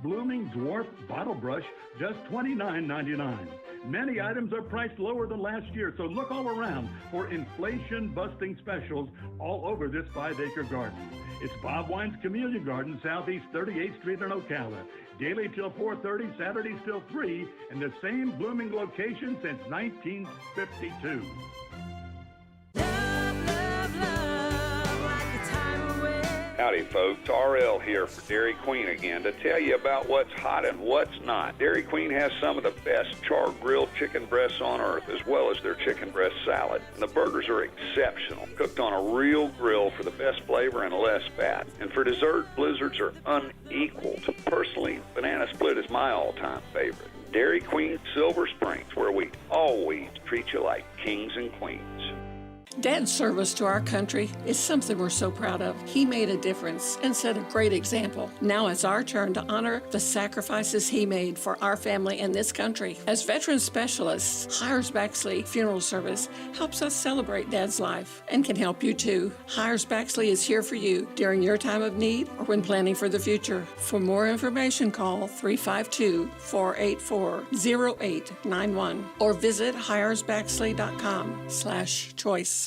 Blooming Dwarf Bottle Brush, just $29.99. Many items are priced lower than last year, so look all around for inflation-busting specials all over this 5-acre garden. It's Bob Wine's Community Garden, Southeast 38th Street in Ocala. Daily till 4:30, Saturdays till 3, and the same blooming location since 1952. Howdy, folks. RL here for Dairy Queen again to tell you about what's hot and what's not. Dairy Queen has some of the best char-grilled chicken breasts on earth, as well as their chicken breast salad. And the burgers are exceptional, cooked on a real grill for the best flavor and less fat. And for dessert, blizzards are unequaled. Personally, banana split is my all-time favorite. Dairy Queen Silver Springs, where we always treat you like kings and queens. Dad's service to our country is something we're so proud of. He made a difference and set a great example. Now it's our turn to honor the sacrifices he made for our family and this country. As veteran specialists, Hires Baxley Funeral Service helps us celebrate Dad's life and can help you too. Hires Baxley is here for you during your time of need or when planning for the future. For more information, call 352-484-0891 or visit hiresbaxley.com/choice.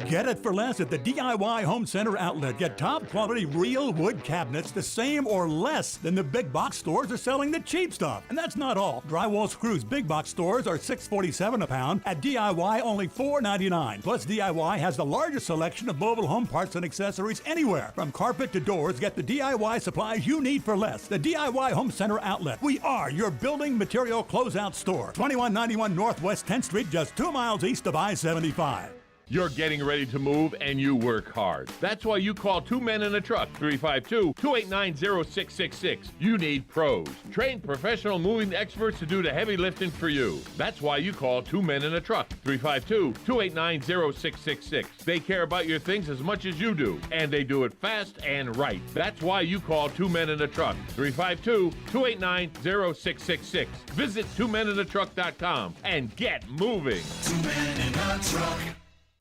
Get it for less at the DIY Home Center outlet. Get top quality real wood cabinets the same or less than the big box stores are selling the cheap stuff. And that's not all. Drywall screws big box stores are $6.47 a pound. At DIY only $4.99. Plus DIY has the largest selection of mobile home parts and accessories anywhere. From carpet to doors, get the DIY supplies you need for less. The DIY Home Center outlet. We are your building material closeout store. 2191 Northwest 10th Street, just 2 miles east of I-75. You're getting ready to move and you work hard. That's why you call Two Men in a Truck, 352-289-0666. You need pros. Trained professional moving experts to do the heavy lifting for you. That's why you call Two Men in a Truck, 352-289-0666. They care about your things as much as you do, and they do it fast and right. That's why you call Two Men in a Truck, 352-289-0666. Visit twomeninatruck.com and get moving. Two Men in a Truck.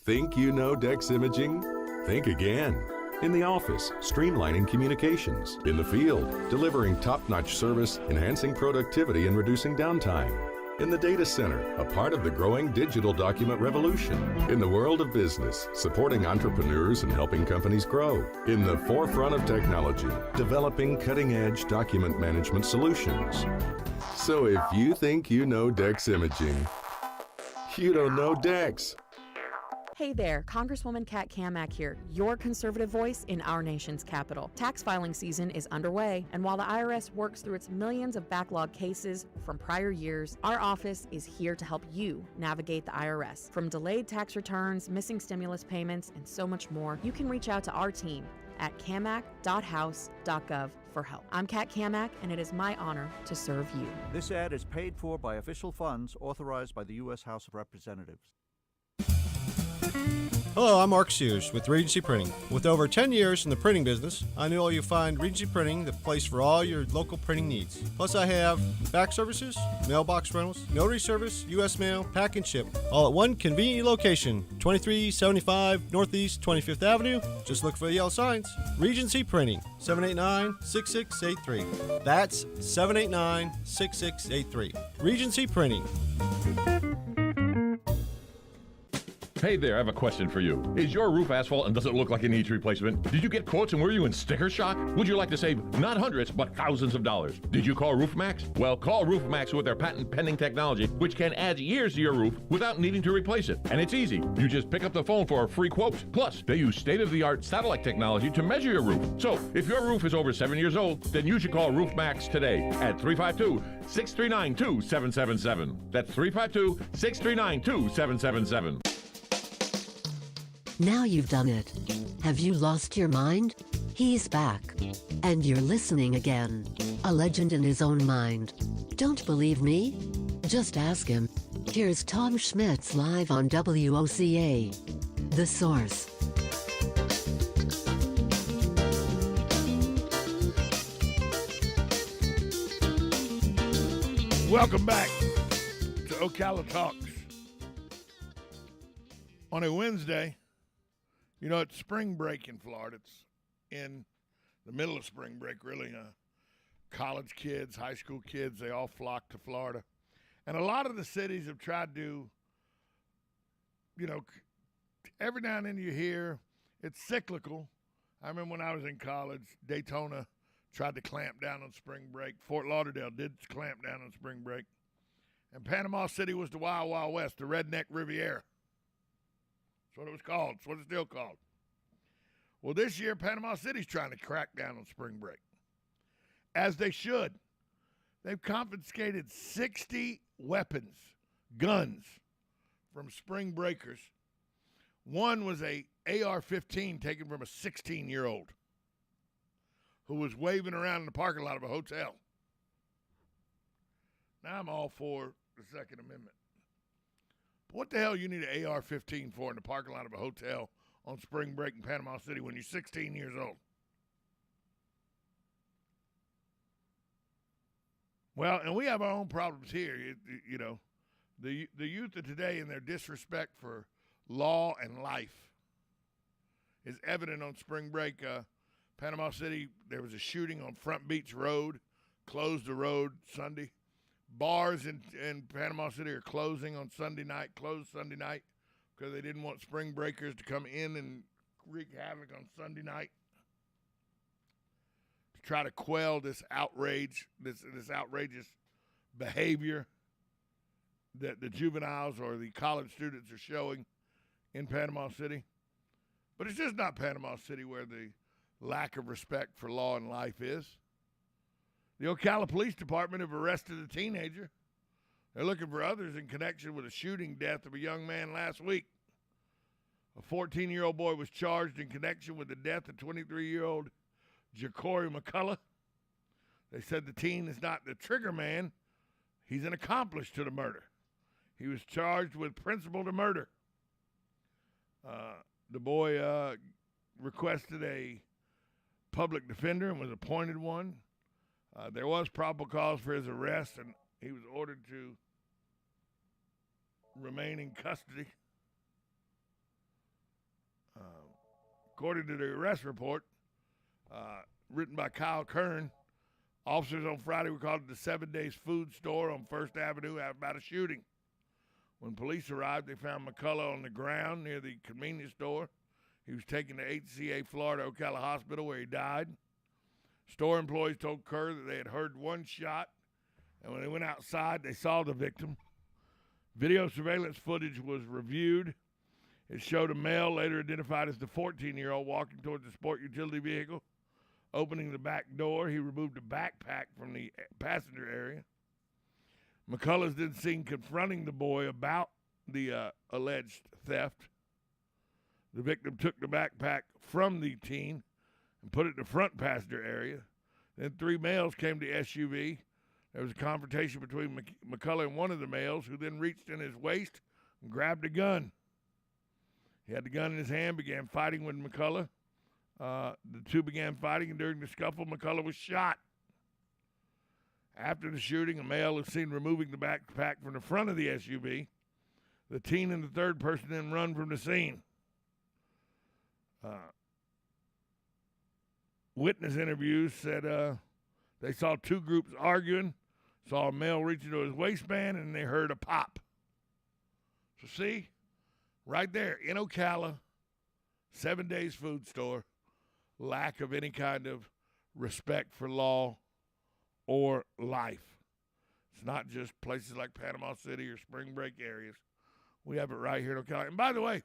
Think you know Dex Imaging? Think again. In the office, streamlining communications. In the field, delivering top-notch service, enhancing productivity and reducing downtime. In the data center, a part of the growing digital document revolution. In the world of business, supporting entrepreneurs and helping companies grow. In the forefront of technology, developing cutting-edge document management solutions. So if you think you know Dex Imaging, you don't know Dex. Hey there, Congresswoman Kat Kamak here, your conservative voice in our nation's capital. Tax filing season is underway, and while the IRS works through its millions of backlog cases from prior years, our office is here to help you navigate the IRS. From delayed tax returns, missing stimulus payments, and so much more, you can reach out to our team at kamak.house.gov for help. I'm Kat Kamak, and it is my honor to serve you. This ad is paid for by official funds authorized by the U.S. House of Representatives. Hello, I'm Mark Sears with Regency Printing. With over 10 years in the printing business, I know you'll find Regency Printing the place for all your local printing needs. Plus, I have fax services, mailbox rentals, notary service, U.S. mail, pack and ship, all at one convenient location, 2375 Northeast 25th Avenue. Just look for the yellow signs. Regency Printing, 789-6683. That's 789-6683. Regency Printing. Hey there, I have a question for you. Is your roof asphalt and does it look like it needs replacement? Did you get quotes and were you in sticker shock? Would you like to save not hundreds, but thousands of dollars? Did you call RoofMax? Well, call RoofMax with their patent-pending technology, which can add years to your roof without needing to replace it. And it's easy. You just pick up the phone for a free quote. Plus, they use state-of-the-art satellite technology to measure your roof. So, if your roof is over 7 years old, then you should call RoofMax today at 352-639-2777. That's 352-639-2777. Now you've done it. Have you lost your mind? He's back. And you're listening again. A legend in his own mind. Don't believe me? Just ask him. Here's Tom Schmitz live on WOCA. The Source. Welcome back to Ocala Talks. On a Wednesday, you know, it's spring break in Florida. It's in the middle of spring break, really. college kids, high school kids, they all flock to Florida. And a lot of the cities have tried to, every now and then you hear it's cyclical. I remember when I was in college, Daytona tried to clamp down on spring break. Fort Lauderdale did clamp down on spring break. And Panama City was the Wild Wild West, the Redneck Riviera. That's what it was called. That's what it's still called. Well, this year, Panama City's trying to crack down on spring break, as they should. They've confiscated 60 weapons, guns, from spring breakers. One was a AR-15 taken from a 16-year-old who was waving around in the parking lot of a hotel. Now I'm all for the Second Amendment. But what the hell you need an AR-15 for in the parking lot of a hotel on spring break in Panama City when you're 16 years old? Well, and we have our own problems here. The youth of today and their disrespect for law and life is evident on spring break. Panama City, there was a shooting on Front Beach Road, closed the road Sunday. Bars in Panama City are closed Sunday night, because they didn't want spring breakers to come in and wreak havoc on Sunday night. To try to quell this outrage, this outrageous behavior that the juveniles or the college students are showing in Panama City. But it's just not Panama City where the lack of respect for law and life is. The Ocala Police Department have arrested a teenager. They're looking for others in connection with a shooting death of a young man last week. A 14-year-old boy was charged in connection with the death of 23-year-old Jacory McCullough. They said the teen is not the trigger man. He's an accomplice to the murder. He was charged with principal to murder. The boy requested a public defender and was appointed one. There was probable cause for his arrest, and he was ordered to remain in custody. According to the arrest report, written by Kyle Kern, officers on Friday were called to the 7 Days food store on First Avenue about a shooting. When police arrived, they found McCullough on the ground near the convenience store. He was taken to HCA Florida Ocala Hospital, where he died. Store employees told Kerr that they had heard one shot, and when they went outside, they saw the victim. Video surveillance footage was reviewed. It showed a male, later identified as the 14-year-old, walking towards the sport utility vehicle. Opening the back door, he removed a backpack from the passenger area. McCullough's then seen confronting the boy about the alleged theft. The victim took the backpack from the teen and put it in the front passenger area. Then three males came to the SUV. There was a confrontation between McCullough and one of the males, who then reached in his waist and grabbed a gun. He had the gun in his hand, began fighting with McCullough. The two began fighting, and during the scuffle, McCullough was shot. After the shooting, a male is seen removing the backpack from the front of the SUV. The teen and the third person then run from the scene. Witness interviews said they saw two groups arguing, saw a male reach into his waistband, and they heard a pop. So see, right there in Ocala, 7 Days food store, lack of any kind of respect for law or life. It's not just places like Panama City or spring break areas. We have it right here in Ocala. And by the way,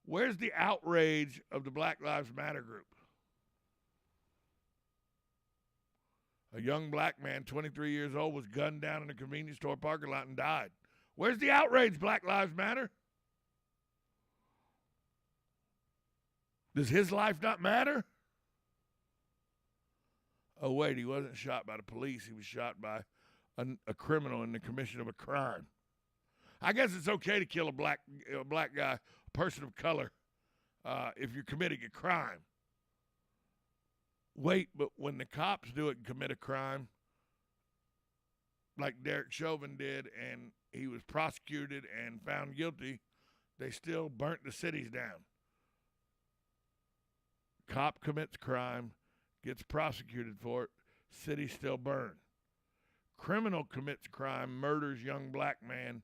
where's the outrage of the Black Lives Matter group? A young black man, 23 years old, was gunned down in a convenience store parking lot and died. Where's the outrage, Black Lives Matter? Does his life not matter? Oh, wait, he wasn't shot by the police. He was shot by a criminal in the commission of a crime. I guess it's okay to kill a black guy, a person of color, if you're committing a crime. Wait, but when the cops do it and commit a crime, like Derek Chauvin did, and he was prosecuted and found guilty, they still burnt the cities down. Cop commits crime, gets prosecuted for it, city still burn. Criminal commits crime, murders young black man,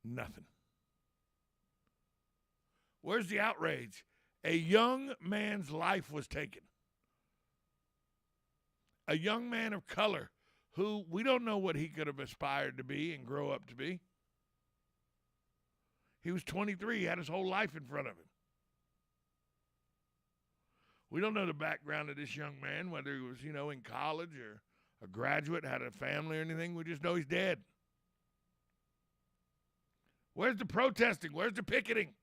nothing. Where's the outrage? A young man's life was taken. A young man of color who we don't know what he could have aspired to be and grow up to be. He was 23. He had his whole life in front of him. We don't know the background of this young man, whether he was, in college or a graduate, had a family or anything. We just know he's dead. Where's the protesting? Where's the picketing?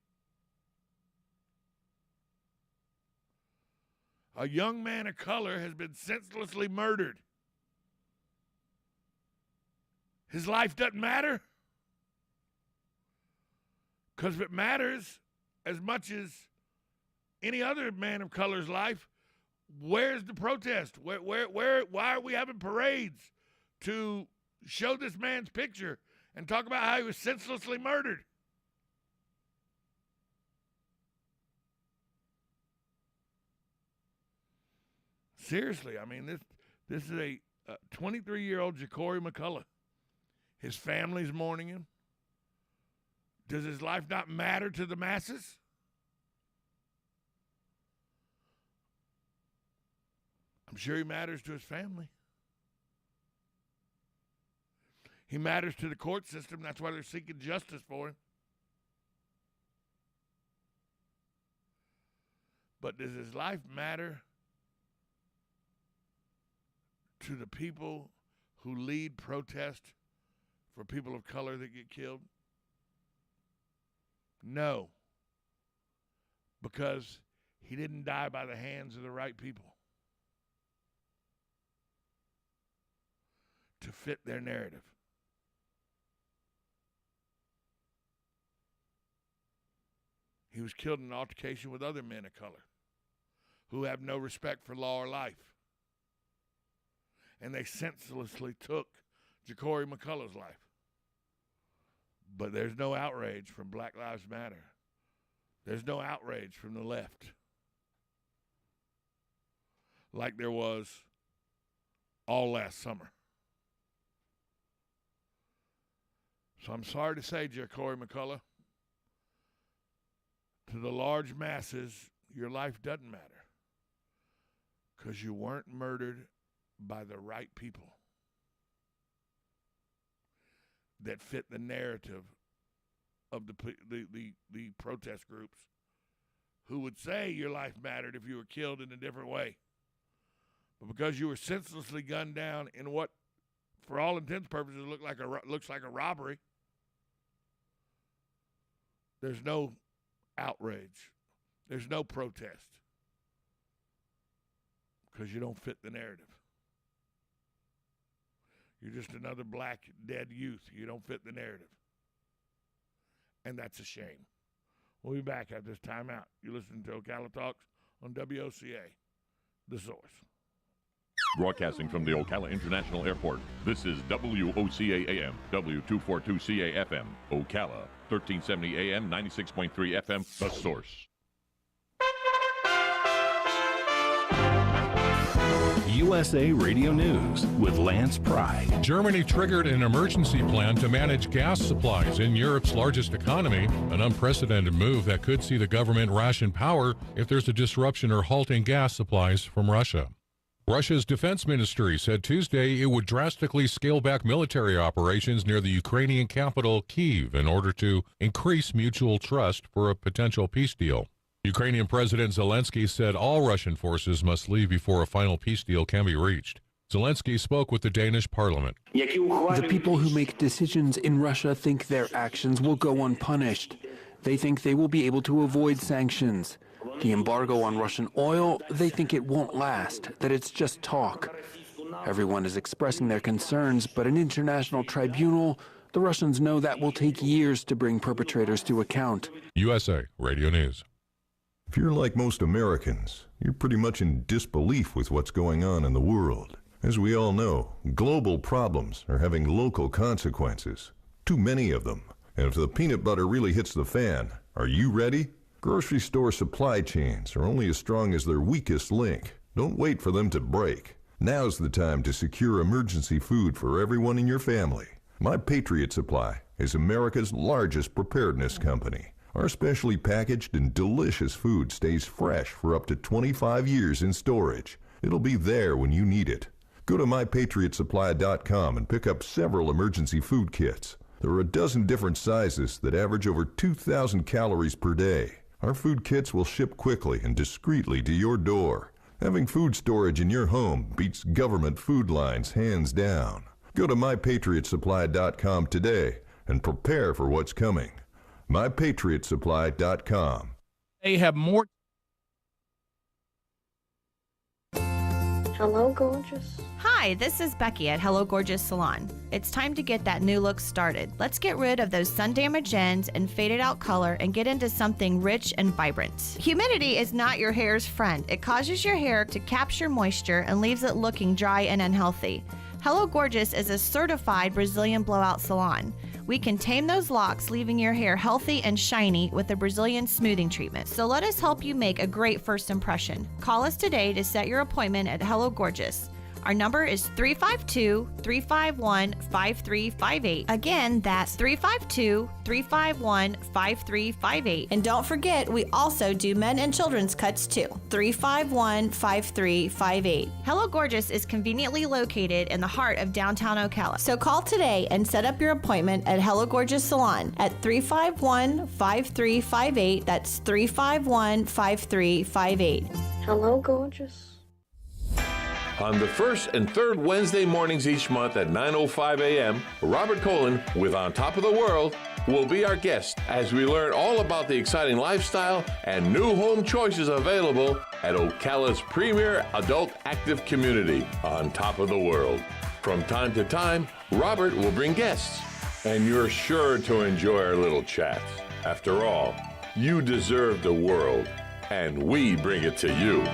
A young man of color has been senselessly murdered. His life doesn't matter? Because if it matters as much as any other man of color's life, where's the protest? Why are we having parades to show this man's picture and talk about how he was senselessly murdered? Seriously, I mean, this is a 23-year-old Ja'Cory McCullough. His family's mourning him. Does his life not matter to the masses? I'm sure he matters to his family. He matters to the court system. That's why they're seeking justice for him. But does his life matter to the people who lead protests for people of color that get killed? No. Because he didn't die by the hands of the right people to fit their narrative. He was killed in an altercation with other men of color who have no respect for law or life. And they senselessly took Ja'Cory McCullough's life. But there's no outrage from Black Lives Matter. There's no outrage from the left like there was all last summer. So I'm sorry to say, Ja'Cory McCullough, to the large masses, your life doesn't matter because you weren't murdered by the right people that fit the narrative of the protest groups who would say your life mattered if you were killed in a different way. But because you were senselessly gunned down in what, for all intents and purposes, looks like a robbery, there's no outrage. There's no protest because you don't fit the narrative. You're just another black dead youth. You don't fit the narrative. And that's a shame. We'll be back after this timeout. You're listening to Ocala Talks on WOCA, The Source. Broadcasting from the Ocala International Airport, this is WOCA AM, W242CA FM, Ocala, 1370 AM, 96.3 FM, The Source. USA Radio News with Lance Pride. Germany triggered an emergency plan to manage gas supplies in Europe's largest economy, an unprecedented move that could see the government ration power if there's a disruption or halting gas supplies from Russia. Russia's defense ministry said Tuesday it would drastically scale back military operations near the Ukrainian capital, Kyiv, in order to increase mutual trust for a potential peace deal. Ukrainian President Zelensky said all Russian forces must leave before a final peace deal can be reached. Zelensky spoke with the Danish parliament. The people who make decisions in Russia think their actions will go unpunished. They think they will be able to avoid sanctions. The embargo on Russian oil, they think it won't last, that it's just talk. Everyone is expressing their concerns, but an international tribunal, the Russians know that will take years to bring perpetrators to account. USA Radio News. If you're like most Americans, you're pretty much in disbelief with what's going on in the world. As we all know, global problems are having local consequences. Too many of them. And if the peanut butter really hits the fan, are you ready? Grocery store supply chains are only as strong as their weakest link. Don't wait for them to break. Now's the time to secure emergency food for everyone in your family. My Patriot Supply is America's largest preparedness company. Our specially packaged and delicious food stays fresh for up to 25 years in storage. It'll be there when you need it. Go to mypatriotsupply.com and pick up several emergency food kits. There are a dozen different sizes that average over 2,000 calories per day. Our food kits will ship quickly and discreetly to your door. Having food storage in your home beats government food lines hands down. Go to mypatriotsupply.com today and prepare for what's coming. mypatriotsupply.com. They have more. Hello, gorgeous. Hi, this is Becky at Hello Gorgeous Salon. It's time to get that new look started. Let's get rid of those sun-damaged ends and faded out color and get into something rich and vibrant. Humidity is not your hair's friend. It causes your hair to capture moisture and leaves it looking dry and unhealthy. Hello Gorgeous is a certified Brazilian blowout salon. We can tame those locks, leaving your hair healthy and shiny with a Brazilian smoothing treatment. So let us help you make a great first impression. Call us today to set your appointment at Hello Gorgeous. Our number is 352-351-5358. Again, that's 352-351-5358. And don't forget, we also do men and children's cuts too. 351-5358. Hello Gorgeous is conveniently located in the heart of downtown Ocala. So call today and set up your appointment at Hello Gorgeous Salon at 351-5358. That's 351-5358. Hello, gorgeous. On the first and third Wednesday mornings each month at 9:05 a.m., Robert Colin with On Top of the World will be our guest as we learn all about the exciting lifestyle and new home choices available at Ocala's premier adult active community, On Top of the World. From time to time, Robert will bring guests, and you're sure to enjoy our little chats. After all, you deserve the world, and we bring it to you.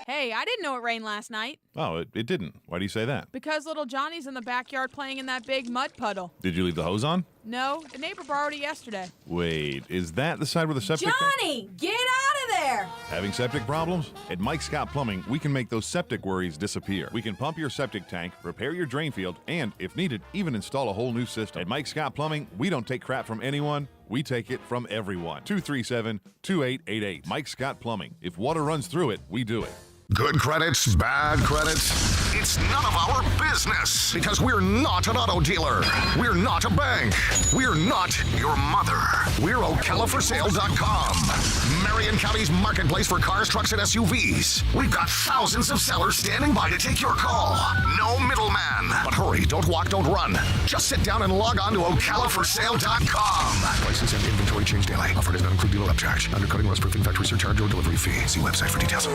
Hey, I didn't know it rained last night. Oh, it didn't. Why do you say that? Because little Johnny's in the backyard playing in that big mud puddle. Did you leave the hose on? No, the neighbor borrowed it yesterday. Wait, is that the side where the septic... Johnny, get out of there! Having septic problems? At Mike Scott Plumbing, we can make those septic worries disappear. We can pump your septic tank, repair your drain field, and, if needed, even install a whole new system. At Mike Scott Plumbing, we don't take crap from anyone. We take it from everyone. 237-2888. Mike Scott Plumbing. If water runs through it, we do it. Good credits, bad credits. It's none of our business because we're not an auto dealer. We're not a bank. We're not your mother. We're OcalaForSale.com, Marion County's marketplace for cars, trucks, and SUVs. We've got thousands of sellers standing by to take your call. No middleman. But hurry, don't walk, don't run. Just sit down and log on to OcalaForSale.com. Prices and inventory change daily. Offer does not include dealer upcharge, undercutting, rust-proofing, factory surcharge, or delivery fee. See website for details.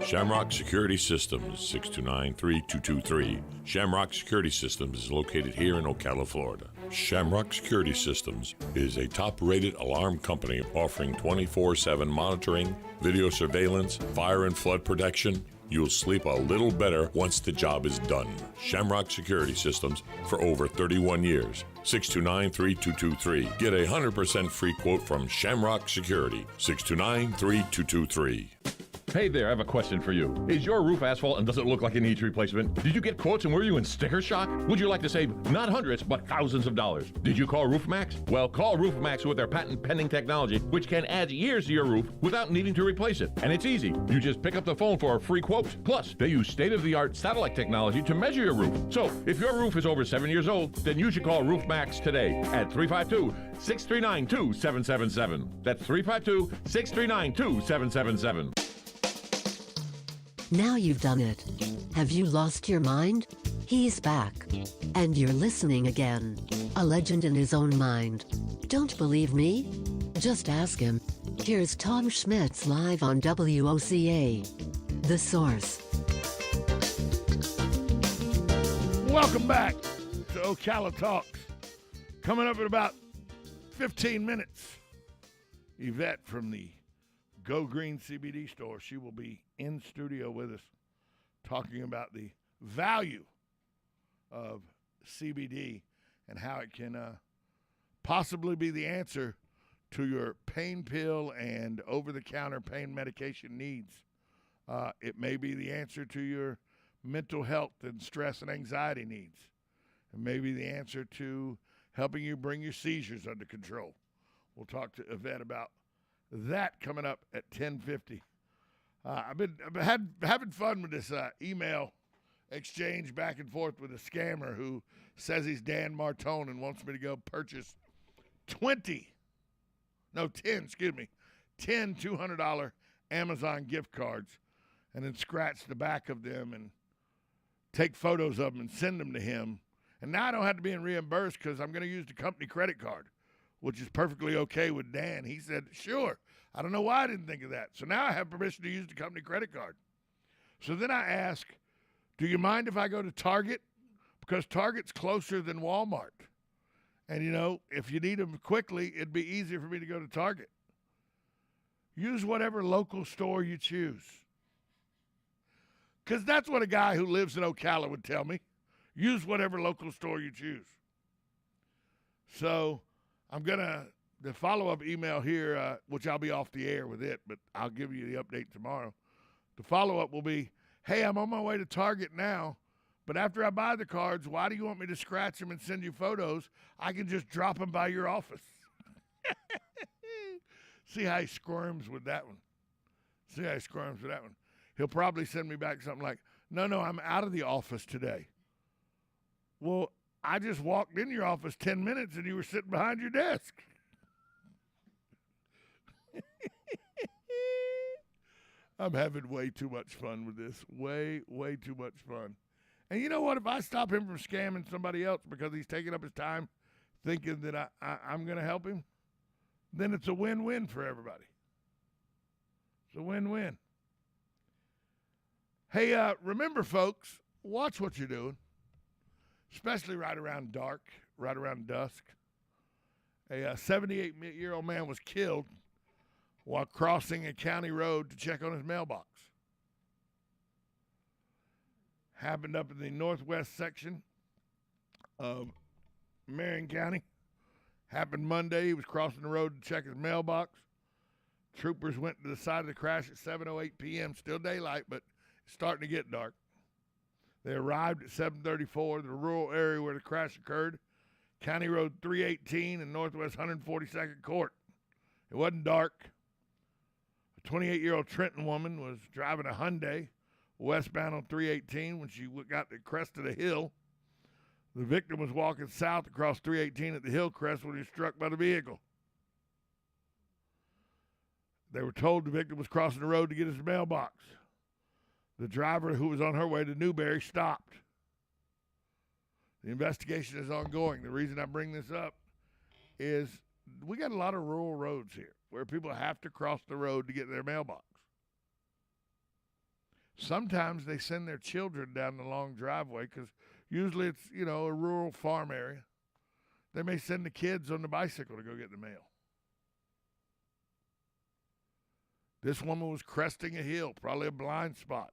Shamrock Security Systems, 629-3223. Shamrock Security Systems is located here in Ocala, Florida. Shamrock Security Systems is a top-rated alarm company offering 24/7 monitoring, video surveillance, fire and flood protection. You'll sleep a little better once the job is done. Shamrock Security Systems for over 31 years. 629-3223. Get a 100% free quote from Shamrock Security. 629-3223. Hey there, I have a question for you. Is your roof asphalt and does it look like it needs replacement? Did you get quotes and were you in sticker shock? Would you like to save not hundreds, but thousands of dollars? Did you call RoofMax? Well, call RoofMax with their patent-pending technology, which can add years to your roof without needing to replace it. And it's easy. You just pick up the phone for a free quote. Plus, they use state-of-the-art satellite technology to measure your roof. So, if your roof is over 7 years old, then you should call RoofMax today at 352-639-2777. That's 352-639-2777. Now you've done it. Have you lost your mind? He's back. And you're listening again. A legend in his own mind. Don't believe me? Just ask him. Here's Tom Schmitz live on WOCA. The Source. Welcome back to Ocala Talks. Coming up in about 15 minutes, Yvette from the Go Green CBD store. She will be in studio with us talking about the value of CBD and how it can possibly be the answer to your pain pill and over-the-counter pain medication needs It may be the answer to your mental health and stress and anxiety needs. It may be the answer to helping you bring your seizures under control. We'll talk to Yvette about that coming up at 10:50. I've been having fun with this email exchange back and forth with a scammer who says he's Dan Martone and wants me to go purchase 10 $200 Amazon gift cards and then scratch the back of them and take photos of them and send them to him. And now I don't have to be reimbursed because I'm going to use the company credit card, which is perfectly okay with Dan. He said, sure. I don't know why I didn't think of that. So now I have permission to use the company credit card. So then I ask, do you mind if I go to Target? Because Target's closer than Walmart. And, if you need them quickly, it'd be easier for me to go to Target. Use whatever local store you choose. Because that's what a guy who lives in Ocala would tell me. Use whatever local store you choose. So I'm going to, the follow-up email here, which I'll be off the air with it, but I'll give you the update tomorrow. The follow-up will be, hey, I'm on my way to Target now, but after I buy the cards, why do you want me to scratch them and send you photos? I can just drop them by your office. See how he squirms with that one. He'll probably send me back something like, no, I'm out of the office today. Well, I just walked in your office 10 minutes and you were sitting behind your desk. I'm having way too much fun with this. Way too much fun. And you know what? If I stop him from scamming somebody else because he's taking up his time thinking that I'm going to help him, then it's a win-win for everybody. It's a win-win. Hey, remember, folks, watch what you're doing, especially right around dark, right around dusk. A 78-year-old man was killed while crossing a county road to check on his mailbox. Happened up in the northwest section of Marion County. Happened Monday. He was crossing the road to check his mailbox. Troopers went to the side of the crash at 7:08 p.m. Still daylight, but it's starting to get dark. They arrived at 7:34, the rural area where the crash occurred, County Road 318 and Northwest 142nd Court. It wasn't dark. A 28-year-old Trenton woman was driving a Hyundai westbound on 318 when she got to the crest of the hill. The victim was walking south across 318 at the hill crest when he was struck by the vehicle. They were told the victim was crossing the road to get his mailbox. The driver, who was on her way to Newberry, stopped. The investigation is ongoing. The reason I bring this up is we got a lot of rural roads here where people have to cross the road to get their mailbox. Sometimes they send their children down the long driveway because usually it's, a rural farm area. They may send the kids on the bicycle to go get the mail. This woman was cresting a hill, probably a blind spot.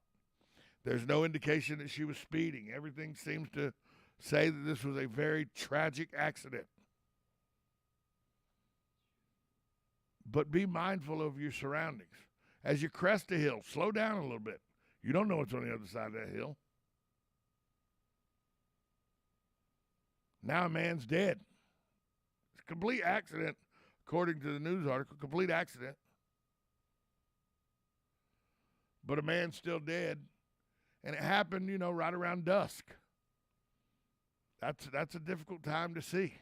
There's no indication that she was speeding. Everything seems to say that this was a very tragic accident. But be mindful of your surroundings. As you crest a hill, slow down a little bit. You don't know what's on the other side of that hill. Now a man's dead. It's a complete accident, according to the news article, complete accident. But a man's still dead. And it happened, right around dusk. That's a difficult time to see.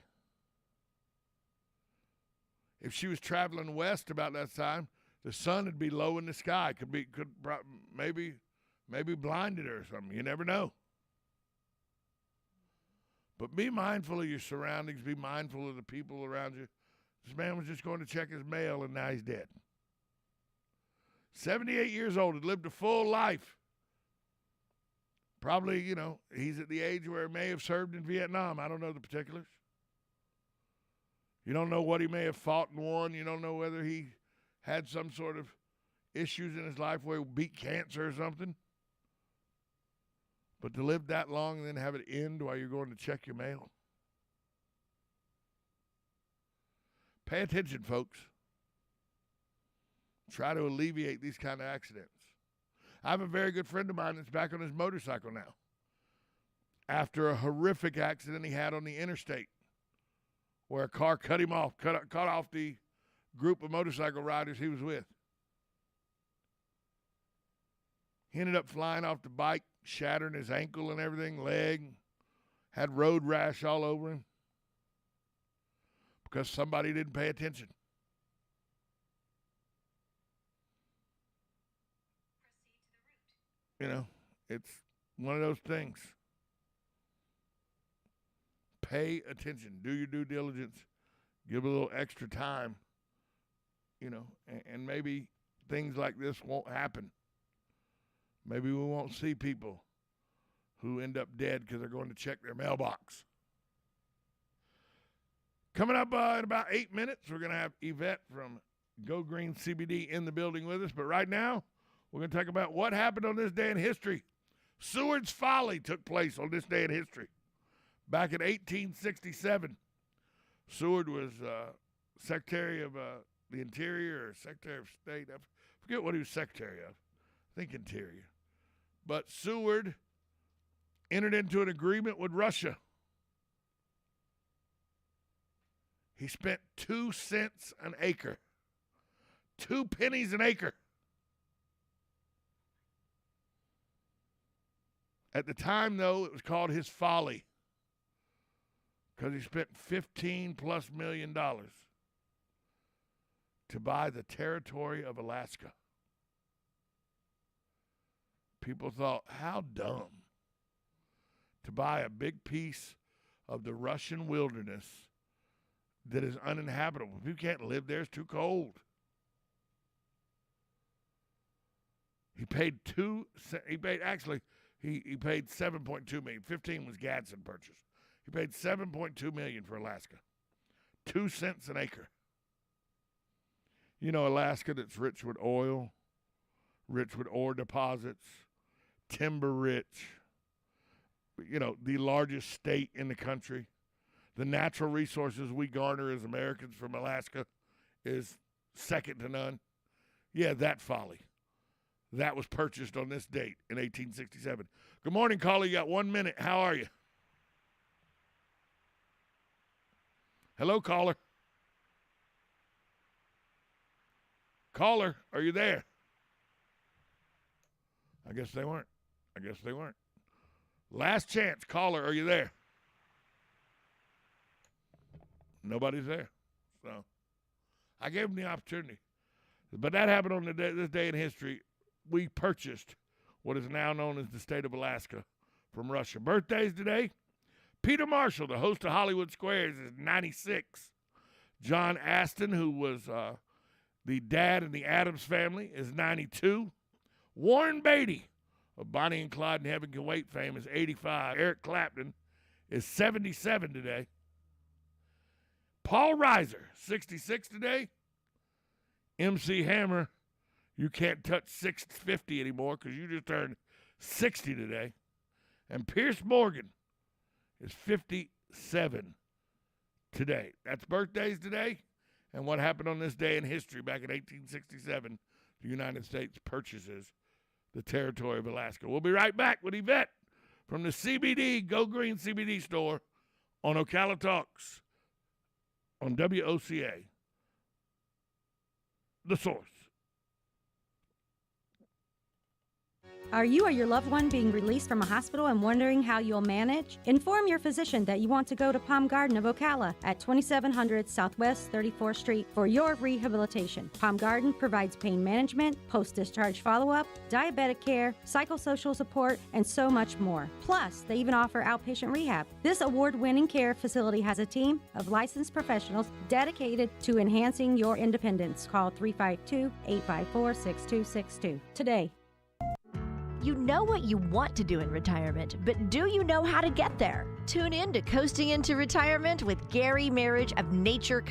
If she was traveling west about that time, the sun would be low in the sky. Maybe blinded her or something. You never know. But be mindful of your surroundings. Be mindful of the people around you. This man was just going to check his mail, and now he's dead. 78 years old, had lived a full life. Probably, he's at the age where he may have served in Vietnam. I don't know the particulars. You don't know what he may have fought and won. You don't know whether he had some sort of issues in his life where he beat cancer or something. But to live that long and then have it end while you're going to check your mail. Pay attention, folks. Try to alleviate these kind of accidents. I have a very good friend of mine that's back on his motorcycle now after a horrific accident he had on the interstate where a car cut him off, cut off the group of motorcycle riders he was with. He ended up flying off the bike, shattering his ankle and everything, leg, had road rash all over him because somebody didn't pay attention. You know, it's one of those things. Pay attention. Do your due diligence. Give a little extra time, you know, and maybe things like this won't happen. Maybe we won't see people who end up dead because they're going to check their mailbox. Coming up in about 8 minutes, we're going to have Yvette from Go Green CBD in the building with us. But right now, we're going to talk about what happened on this day in history. Seward's Folly took place on this day in history. Back in 1867, Seward was Secretary of the Interior or Secretary of State. I forget what he was Secretary of. I think Interior. But Seward entered into an agreement with Russia. He spent 2 cents an acre. 2 pennies an acre. At the time, though, it was called his folly because he spent $15+ million to buy the territory of Alaska. People thought, how dumb to buy a big piece of the Russian wilderness that is uninhabitable. People can't live there. It's too cold. He paid he paid 7.2 million. 15 was Gadsden purchase. He paid 7.2 million for Alaska. 2 cents an acre. You know, Alaska that's rich with oil, rich with ore deposits, timber rich, you know, the largest state in the country. The natural resources we garner as Americans from Alaska is second to none. Yeah, that folly. That was purchased on this date in 1867. Good morning, caller. You got 1 minute. How are you? Hello, caller. Caller, are you there? I guess they weren't. Last chance. Caller, are you there? Nobody's there. So I gave them the opportunity. But that happened on this day in history. We purchased what is now known as the state of Alaska from Russia. Birthdays today. Peter Marshall, the host of Hollywood Squares, is 96. John Aston, who was the dad in the Addams Family, is 92. Warren Beatty of Bonnie and Clyde and Heaven Can Wait fame is 85. Eric Clapton is 77 today. Paul Reiser, 66 today. MC Hammer, you can't touch 650 anymore because you just turned 60 today. And Pierce Morgan is 57 today. That's birthdays today. And what happened on this day in history back in 1867, the United States purchases the territory of Alaska. We'll be right back with Yvette from the CBD, Go Green CBD store on Ocala Talks on WOCA, The Source. Are you or your loved one being released from a hospital and wondering how you'll manage? Inform your physician that you want to go to Palm Garden of Ocala at 2700 Southwest 34th Street for your rehabilitation. Palm Garden provides pain management, post-discharge follow-up, diabetic care, psychosocial support, and so much more. Plus, they even offer outpatient rehab. This award-winning care facility has a team of licensed professionals dedicated to enhancing your independence. Call 352-854-6262 today. You know what you want to do in retirement, but do you know how to get there? Tune in to Coasting into Retirement with Gary Marriage of Nature